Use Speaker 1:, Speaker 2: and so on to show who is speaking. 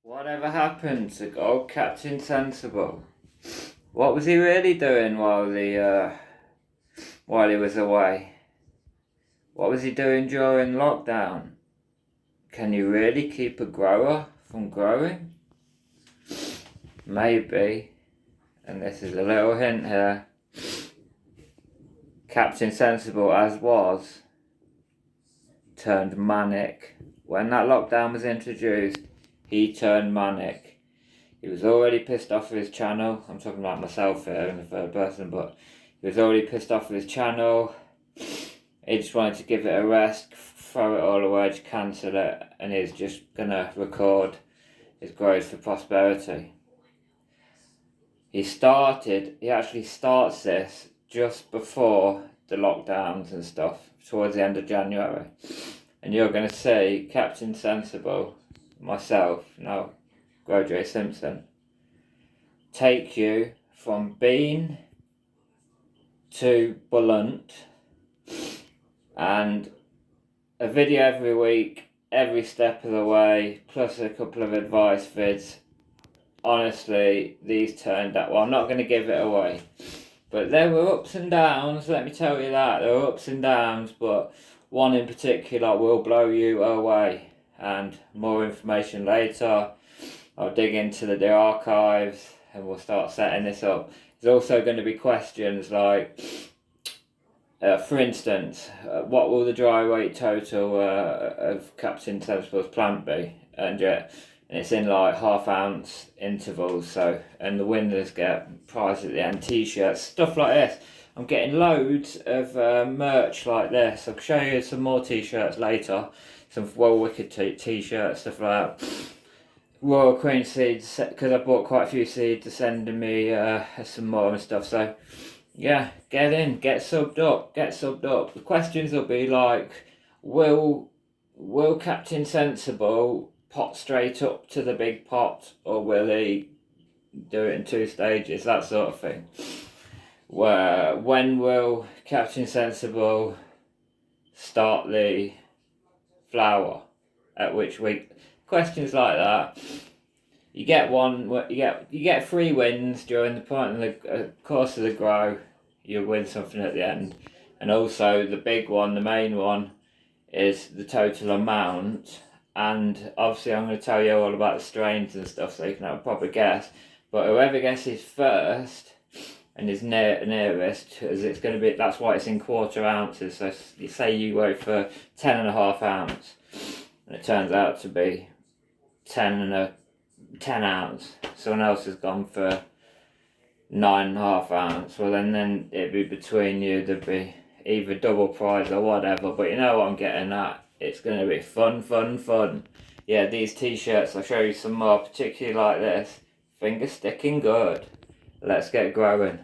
Speaker 1: Whatever happened to old Captain Sensible? What was he really doing while he was away? What was he doing during lockdown? Can you really keep a grower from growing? Maybe. And this is a little hint here. Captain Sensible, as was, turned manic. When that lockdown was introduced, he turned manic. He was already pissed off with his channel. I'm talking about myself here in the third person, but he was already pissed off with his channel. He just wanted to give it a rest, throw it all away, just cancel it, and he's just gonna record his growth for prosperity. He actually starts this just before the lockdowns and stuff, towards the end of January. And you're gonna see Captain Sensible, myself, now J. Simpson, take you from bean to blunt, and a video every week, every step of the way, plus a couple of advice vids. Honestly, these turned out, well, I'm not going to give it away, but there were ups and downs, let me tell you that. There were ups and downs, but one in particular will blow you away, and more information later. I'll dig into the archives and we'll start setting this up. There's also going to be questions like, for instance, what will the dry weight total of Captain Sensible's plant be? And it's in like half-ounce intervals. So, and the winners get prizes at the end, t-shirts, stuff like this. I'm getting loads of merch like this. I'll show you some more t-shirts later. Some Well Wicked t-shirts, stuff like that. Royal Queen seeds, because I bought quite a few seeds, to sending me some more and stuff. So yeah, get in, get subbed up. The questions will be like, will Captain Sensible pot straight up to the big pot, or will he do it in 2 stages, that sort of thing. When will Captain Sensible start the flower? At which week? Questions like that. You get 3 wins during the point of the course of the grow. You win something at the end, and also the big one, the main one, is the total amount. And obviously, I'm going to tell you all about the strains and stuff, so you can have a proper guess. But whoever guesses first and is nearest, as it's going to be, that's why it's in quarter ounces. So you say you go for 10.5 ounce, and it turns out to be 10 ounce. Someone else has gone for 9.5 ounce. Well, then it'd be between you. There'd be either double prize or whatever. But you know what I'm getting at. It's going to be fun. Yeah, these t-shirts, I'll show you some more, particularly like this. Finger sticking good. Let's get growing.